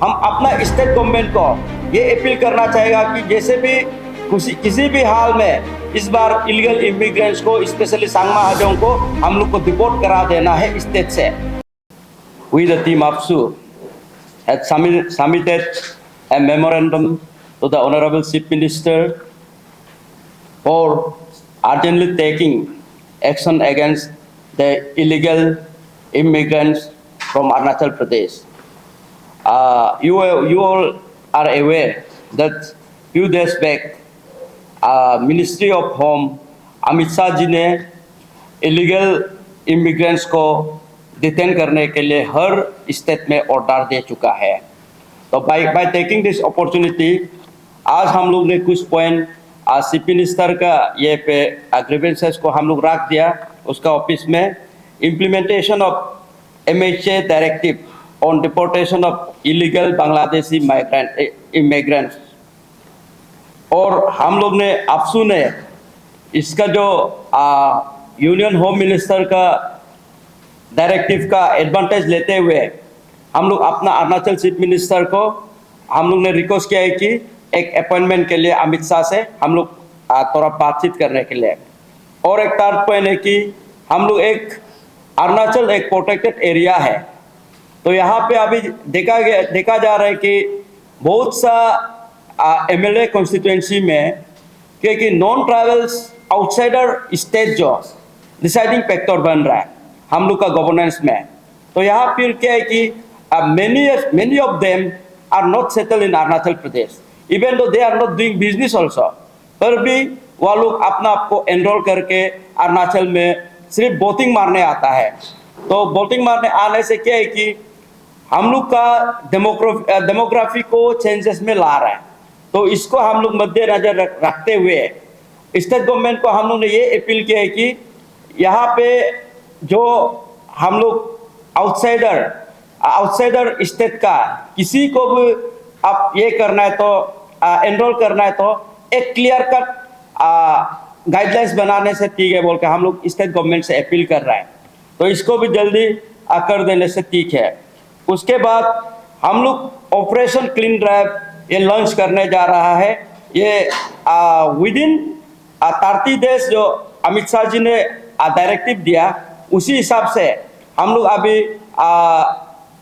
हम अपना state government को ये अपील करना चाहेगा कि जैसे भी किसी भी हाल में इस बार इलीगल इमिग्रेंट्स को, स्पेशली सांगमा हाजों को हम लोग को डिपोर्ट करा देना है स्टेट से। We the team APSU had submitted a memorandum to the Honorable Chief Minister for urgently taking action against the illegal immigrants from Arunachal Pradesh. You all are aware that few days back, Ministry of Home Amit Shah ji ने illegal immigrants को detain करने के लिए हर state में order दे चुका है। तो by taking this opportunity आज हम लोग ने कुछ पॉइंट सीपी मिनिस्टर का ये पे ग्रीवेंसेस को हम लोग रख दिया उसका ऑफिस में। Implementation of MHA directive on deportation of illegal Bangladeshi immigrants, और हम लोग ने APSU ने इसका जो यूनियन होम मिनिस्टर का डायरेक्टिव का एडवांटेज लेते हुए हम लोग अपना अरुणाचल चीफ मिनिस्टर को हम लोग ने रिक्वेस्ट किया है कि एक अपॉइंटमेंट के लिए अमित शाह से हम लोग थोड़ा बातचीत करने के लिए। और एक थर्ड पॉइंट है कि हम लोग एक अरुणाचल एक प्रोटेक्टेड एरिया है, तो यहाँ पे अभी देखा जा रहा है कि बहुत सा MLA कॉन्स्टिट्यूएंसी में क्योंकि नॉन ट्रैवल्स आउटसाइडर स्टेट जो डिसाइडिंग फैक्टर बन रहा है हम लोग का गवर्नेंस में। तो यहाँ फिर क्या है कि many of them are not settled in Arunachal Pradesh, even though they are not doing business also, पर भी वह लोग अपना आपको एनरोल करके अरुणाचल में सिर्फ वोटिंग मारने आता है। तो वोटिंग मारने आने से क्या है कि हम लोग का डेमोग्राफी को चेंजेस में ला रहा है। तो इसको हम लोग मद्देनजर रखते हुए स्टेट गवर्नमेंट को हम लोग ने ये अपील किया है कि यहाँ पे जो हम लोग आउटसाइडर स्टेट का किसी को भी आप ये करना है तो एनरोल करना है तो एक क्लियर कट गाइडलाइंस बनाने से ठीक है बोल के हम लोग स्टेट गवर्नमेंट से अपील कर रहे हैं। तो इसको भी जल्दी कर देने से ठीक है। उसके बाद हम लोग ऑपरेशन क्लीन ड्राइव ये लॉन्च करने जा रहा है। ये विदिन 30 डेज जो अमित शाह जी ने डायरेक्टिव दिया उसी हिसाब से हम लोग अभी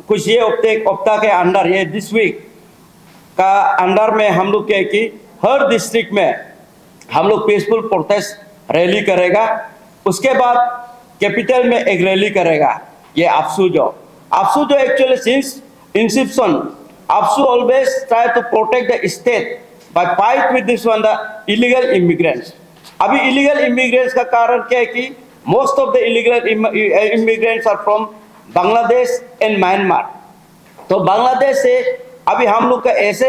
कुछ ये हफ्ता के अंदर ये दिस वीक का अंदर में हम लोग क्या कि हर डिस्ट्रिक्ट में हम लोग पीसफुल प्रोटेस्ट रैली करेगा। उसके बाद कैपिटल में एक रैली करेगा। ये APSU जो actually since Inception APSU always try to protect the state by fight with this one the illegal immigrants। अभी illegal immigrants का कारण क्या है कि most of the illegal immigrants are from Bangladesh and Myanmar। तो बांग्लादेश से अभी हम लोग का ऐसे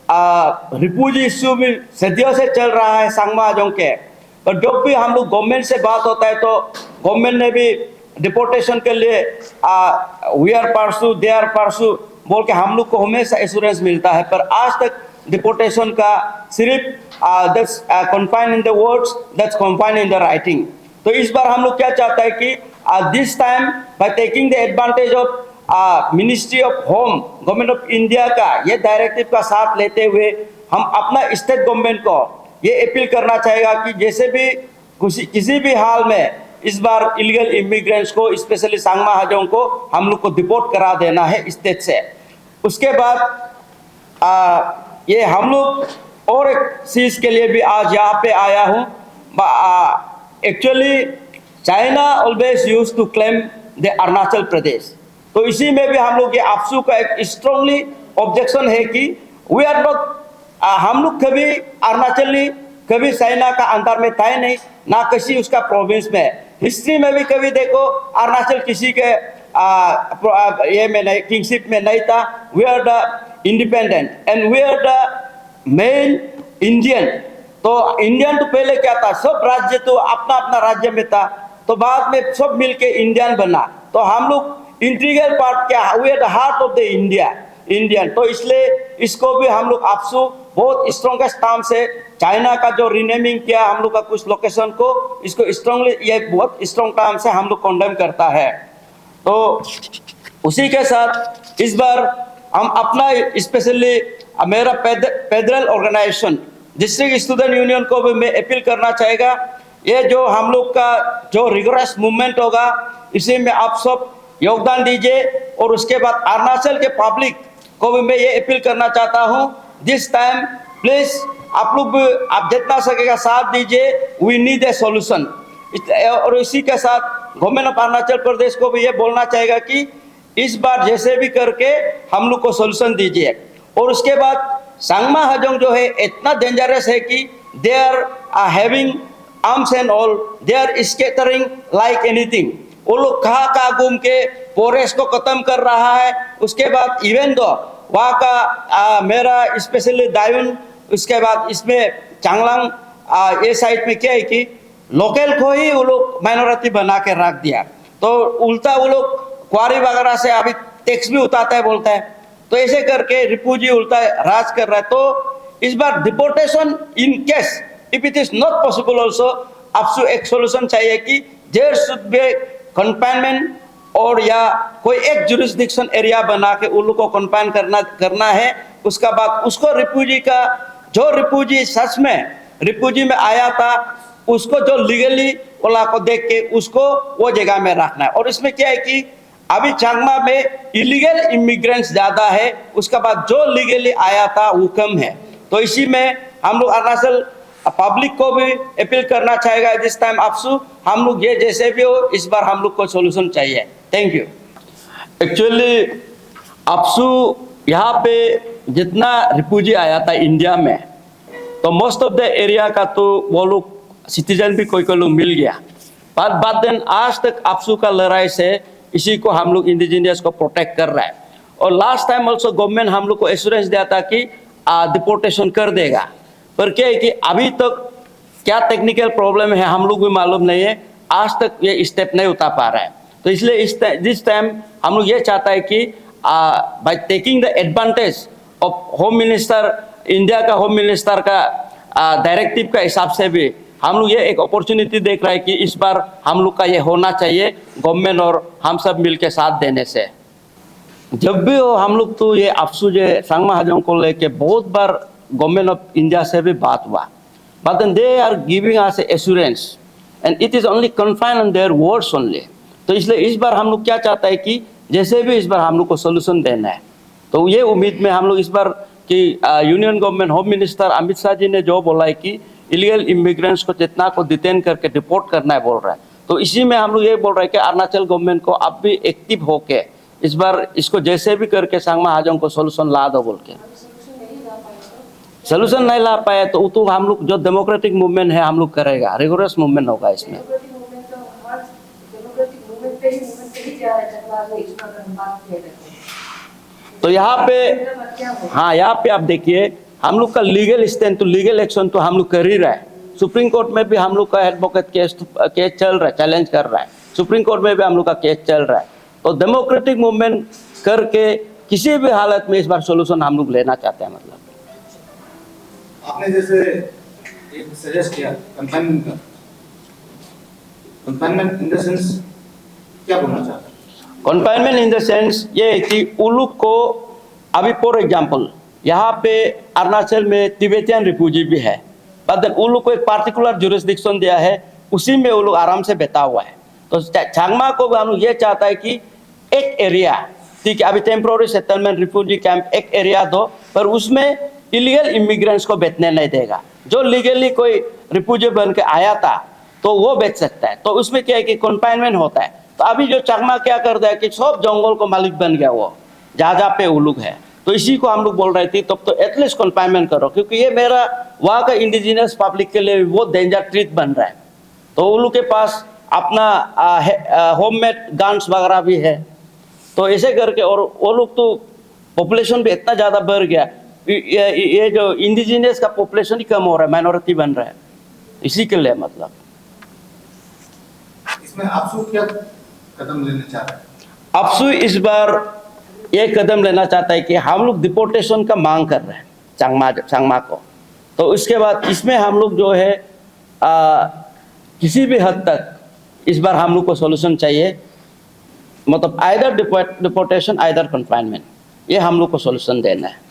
रिफ्यूजी इश्यू भी सदियों से चल रहा है सांगमा हाजों के, पर जब भी हम लोग गवर्नमेंट से बात होता है तो गवर्नमेंट ने भी डिपोर्टेशन के लिए we are pursue they are pursue बोल के हम लोग को हमेशा एश्योरेंस मिलता है, पर आज तक डिपोर्टेशन का सिर्फ that's confined in the words, that's confined in the writing. तो इस बार हम लोग क्या चाहता है कि this time by taking the advantage of ministry of home government of India का ये डायरेक्टिव का साथ लेते हुए हम अपना स्टेट गवर्नमेंट को ये अपील करना चाहेगा कि जैसे भी किसी भी हाल में इस बार इलीगल इमिग्रेंट्स को, स्पेशली सांगमा हाजों को हम लोग को डिपोर्ट करा देना है स्टेट से। उसके बाद ये हम लोग और एक चीज के लिए भी आज यहाँ पे आया हूँ। Actually China always use to claim the Arunachal Pradesh, तो इसी में भी हम लोग ये APSU का एक स्ट्रांगली ऑब्जेक्शन है कि वी आर नॉट, हम लोग कभी अरुणाचली कभी चाइना का अंदर में था नहीं, ना किसी उसका प्रोविंस में। हिस्ट्री में भी कभी देखो अरुणाचल किसी के ये में नहीं, किंगशिप में नहीं था। We are the independent and we are the main Indian. तो इंडियन तो पहले क्या था, सब राज्य तो अपना अपना राज्य में था, तो बाद में सब मिलके इंडियन बना। तो हम लोग इंटीग्रल पार्ट क्या, we are the heart of the Indian. तो इसलिए इसको भी हम लोग APSU बहुत स्ट्रॉन्गेस्ट टर्म से चाइना का जो रीनेमिंग किया हम लोग का कुछ लोकेशन को, इसको स्ट्रांगली ये बहुत स्ट्रॉन्ग टर्म से हम लोग कंडेम करता है। तो उसी के साथ इस बार हम अपना स्पेशली मेरा federal organisation district student union को भी मैं अपील करना चाहेगा, ये जो हम लोग का जो रिगोरस मूवमेंट होगा इसी में आप सब योगदान दीजिए। और उसके बाद अरुणाचल के पब्लिक को भी मैं ये अपील करना चाहता हूँ, दिस टाइम प्लीज आप लोग आप जितना सकेगा साथ दीजिए, वी नीड ए सॉल्यूशन। और इसी के साथ गवर्नमेंट ऑफ अरुणाचल प्रदेश को भी ये बोलना चाहेगा कि इस बार जैसे भी करके हम लोग को सॉल्यूशन दीजिए। और उसके बाद सांगमा हाजोंग जो है इतना डेंजरस है कि they are having arms and all, they are scattering like anything. वो लोग कहाँ घूम के फॉरेस्ट को खत्म कर रहा है। उसके बाद इवन दो वहाँ का मेरा स्पेशली दायुन, उसके बाद इसमें चांगलांग ये साइड में क्या है कि लोकल को ही वो लोग माइनॉरिटी बना के रख दिया, तो उल्टा वो लोग क्वारी वगैरह से अभी टैक्स भी उठाता है बोलता है, तो ऐसे करके रिफ्यूजी उल्टा राज कर रहा है। तो इस बार deportation in case if it is not possible also आपसे एक सोल्यूशन चाहिए कि देयर शुड बी कन्फाइनमेंट, और या कोई एक जुरिस्डिक्शन एरिया बना के उन लोग को कन्फाइन करना है। उसका बाद उसको रिफ्यूजी का जो रिफ्यूजी सच में रिफ्यूजी में आया था उसको जो लीगली वाला को देख के उसको वो जगह में रखना है। और इसमें क्या है कि अभी चांगमा में इलीगल इमिग्रेंट्स ज़्यादा है, उसके बाद जो लीगली आया था वो कम है। तो इसी में हम लोग अरुणाचल पब्लिक को भी अपील करना चाहेगा, जिस टाइम आपसू हम लोग ये जैसे भी हो इस बार हम लोग को सोल्यूशन चाहिए। Thank you. एक्चुअली आपसू यहाँ पे जितना रिफ्यूजी आया था इंडिया में, तो मोस्ट ऑफ द एरिया का तो वो लोग सिटीजन भी कोई लोग मिल गया, बाद दिन आज तक आपसू का लड़ाई से इसी को हम लोग इंडिजिनियस को प्रोटेक्ट कर रहा है। और लास्ट टाइम ऑल्सो गवर्नमेंट हम लोग को एश्योरेंस दिया था कि डिपोर्टेशन कर देगा, पर क्या है कि अभी तक क्या टेक्निकल प्रॉब्लम है हम लोग भी मालूम नहीं है, आज तक ये स्टेप नहीं उठा पा रहा है। तो इसलिए दिस टाइम हम लोग ये चाहता है कि by taking the advantage of home minister, India का होम मिनिस्टर का डायरेक्टिव का हिसाब से भी हम लोग ये एक अपॉर्चुनिटी देख रहा है कि इस बार हम लोग का ये होना चाहिए गवर्नमेंट और हम सब मिलके साथ देने से। जब भी हो हम लोग तो ये आपसू जो सांगमा हाजोंग को लेके बहुत बार गवर्नमेंट ऑफ इंडिया से भी बात हुआ, but they are giving us assurance and it is only confined on their words only. तो इसलिए इस बार हम लोग क्या चाहता है कि जैसे भी इस बार हम लोग को सोल्यूशन देना है, तो ये उम्मीद में हम लोग इस बार कि union government home minister Amit Shah ji ने जो बोला है कि इलीगल इमिग्रेंट्स को जितना को डिटेन करके डिपोर्ट करना है बोल रहा है, तो इसी में हम लोग ये बोल रहे हैं कि अरुणाचल गवर्नमेंट को अब भी एक्टिव होके इस बार इसको जैसे भी करके सांगमा हाजोंग को सोल्यूशन ला दो बोल के। सोल्यूशन नहीं ला पाए तो हम लोग जो डेमोक्रेटिक मूवमेंट है हम लोग करेगा, रिगोरस मूवमेंट होगा इसमें। तो यहाँ पे हाँ, यहाँ पे आप देखिए हम लोग का लीगल स्टैंड तो लीगल एक्शन तो हम लोग कर ही रहा है। सुप्रीम कोर्ट में भी हम लोग का एडवोकेट केस चल रहा है, चैलेंज कर रहा है, सुप्रीम कोर्ट में भी हम लोग का केस चल रहा है। तो डेमोक्रेटिक मूवमेंट करके किसी भी हालत में इस बार सोल्यूशन हम लोग लेना चाहते हैं। मतलब आपने जैसे एक सजेस्ट किया कंफाइनमेंट का, कंफाइनमेंट इन द सेंस क्या बोलना चाहते हैं? कन्फाइनमेंट इन द सेंस ये है कि उन लोग को अभी फॉर एग्जाम्पल यहाँ पे अरुणाचल में तिब्बतियन रिफ्यूजी भी है, बट उन लोग को एक पार्टिकुलर जुरिस्डिक्शन दिया है, उसी में वो लोग आराम से बैठा हुआ है। तो चांगमा को भी हम लोग ये चाहता है कि एक एरिया, ठीक है अभी टेम्प्रोरी सेटलमेंट रिफ्यूजी कैंप एक एरिया दो, पर उसमें इलीगल इमिग्रेंट्स को बैठने नहीं देगा। जो लीगली कोई रिफ्यूजी बन के आया था तो वो बैठ सकता है, तो उसमें क्या है कि कन्फाइनमेंट होता है। तो अभी जो चांगमा क्या करता है कि सब जंगल को मालिक बन गया वो जहाँ पे वो लोग है, तो इसी को हम लोग बोल रहे थे तब तो एटलीस्ट कन्फाइनमेंट करो, क्योंकि ये मेरा वहाँ का इंडिजिनियस पब्लिक के लिए वो डेंजर ट्रीट बन रहा है। तो उन लोग के पास अपना होममेड गन्स वगैरह भी है, तो ऐसे करके और वो लोग तो पॉपुलेशन भी इतना ज़्यादा बढ़ गया, ये जो इंडिजिनियस का पॉपुलेशन ही कम हो रहा है, माइनॉरिटी बन रहा है, इसी के लिए मतलब। इसमें आपसू क्या कदम लेना चाह रहे हैं? आपसू इस बार ये कदम लेना चाहता है कि हम लोग डिपोर्टेशन का मांग कर रहे हैं चांगमा को, तो उसके बाद इसमें हम लोग जो है किसी भी हद तक इस बार हम लोग को सॉल्यूशन चाहिए, मतलब आइदर डिपोर्टेशन आइदर कन्फाइनमेंट, ये हम लोग को सोल्यूशन देना है।